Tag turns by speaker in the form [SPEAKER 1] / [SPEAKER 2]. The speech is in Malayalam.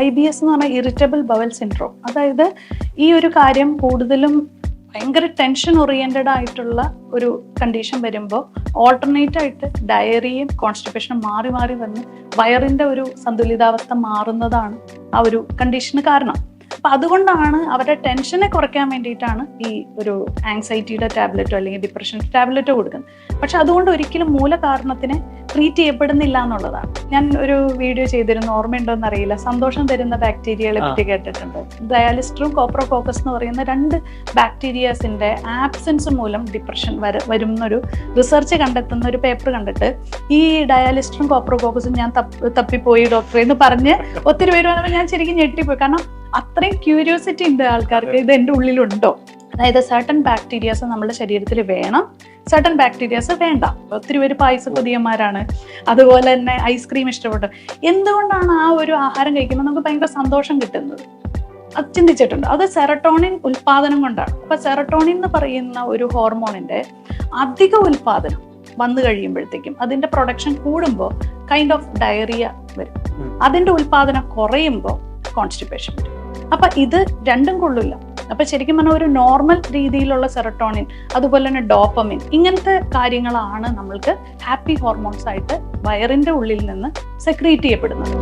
[SPEAKER 1] IBS എന്ന് പറഞ്ഞാൽ ഇറിറ്റബിൾ ബവൽ സിൻഡ്രോം. അതായത് ഈ ഒരു കാര്യം കൂടുതലും ഭയങ്കര ടെൻഷൻ ഓറിയന്റഡ് ആയിട്ടുള്ള ഒരു കണ്ടീഷൻ വരുമ്പോൾ ഓൾട്ടർനേറ്റ് ആയിട്ട് ഡയറിയും കോൺസ്റ്റിപ്പേഷനും മാറി മാറി വന്ന് വയറിന്റെ ഒരു സന്തുലിതാവസ്ഥ മാറുന്നതാണ് ആ ഒരു കണ്ടീഷന് കാരണം. അപ്പൊ അതുകൊണ്ടാണ് അവരുടെ ടെൻഷനെ കുറയ്ക്കാൻ വേണ്ടിയിട്ടാണ് ഈ ഒരു ആങ്സൈറ്റിയുടെ ടാബ്ലറ്റോ അല്ലെങ്കിൽ ഡിപ്രഷൻ്റെ ടാബ്ലറ്റോ കൊടുക്കുന്നത്. പക്ഷെ അതുകൊണ്ട് ഒരിക്കലും മൂലകാരണത്തിനെ ട്രീറ്റ് ചെയ്യപ്പെടുന്നില്ല എന്നുള്ളതാണ്. ഞാൻ ഒരു വീഡിയോ ചെയ്തിരുന്നു, ഓർമ്മയുണ്ടോ എന്നറിയില്ല, സന്തോഷം തരുന്ന ബാക്ടീരിയകളെ പറ്റി കേട്ടിട്ടുണ്ട്. ഡയാലിസ്റ്ററും കോപ്രോകോക്കസ് എന്ന് പറയുന്ന 2 ബാക്ടീരിയാസിന്റെ ആബ്സെൻസ് മൂലം ഡിപ്രഷൻ വരുന്നൊരു റിസർച്ച് കണ്ടെത്തുന്ന ഒരു പേപ്പർ കണ്ടിട്ട് ഈ ഡയാലിസ്റ്ററും കോപ്രോകോക്കസും ഞാൻ തപ്പിപ്പോയി ഡോക്ടറെ എന്ന് പറഞ്ഞ് ഒത്തിരി പേര് വന്നപ്പോൾ ഞാൻ ശരിക്കും ഞെട്ടിപ്പോയി. കാരണം അത്രയും ക്യൂരിയോസിറ്റി ഉണ്ട് ആൾക്കാർക്ക്, ഇത് എൻ്റെ ഉള്ളിലുണ്ടോ. അതായത് സർട്ടൺ ബാക്ടീരിയാസ് നമ്മുടെ ശരീരത്തിൽ വേണം, സർട്ടൺ ബാക്ടീരിയാസ് വേണ്ട. ഒത്തിരി പേര് പായസക്കൊതിയന്മാരാണ്, അതുപോലെ തന്നെ ഐസ്ക്രീം ഇഷ്ടപ്പെട്ടു. എന്തുകൊണ്ടാണ് ആ ഒരു ആഹാരം കഴിക്കുമ്പോൾ നമുക്ക് ഭയങ്കര സന്തോഷം കിട്ടുന്നത്? അത് ചിന്തിച്ചിട്ടുണ്ട്. അത് സെറട്ടോണിൻ ഉൽപാദനം കൊണ്ടാണ്. അപ്പൊ സെറട്ടോണിൻ എന്ന് പറയുന്ന ഒരു ഹോർമോണിന്റെ അധിക ഉൽപാദനം വന്നു കഴിയുമ്പോഴത്തേക്കും അതിന്റെ പ്രൊഡക്ഷൻ കൂടുമ്പോൾ കൈൻഡ് ഓഫ് ഡയറിയ വരും. അതിന്റെ ഉൽപാദനം കുറയുമ്പോൾ കോൺസ്റ്റിപ്പേഷൻ വരും. അപ്പൊ ഇത് രണ്ടും കൊള്ളില്ല. അപ്പൊ ശരിക്കും പറഞ്ഞാൽ ഒരു നോർമൽ രീതിയിലുള്ള സെറട്ടോണിൻ, അതുപോലെ തന്നെ ഡോപ്പമിൻ, ഇങ്ങനത്തെ കാര്യങ്ങളാണ് നമ്മൾക്ക് ഹാപ്പി ഹോർമോൺസ് ആയിട്ട് വയറിന്റെ ഉള്ളിൽ നിന്ന് സെക്രീറ്റ് ചെയ്യപ്പെടുന്നത്.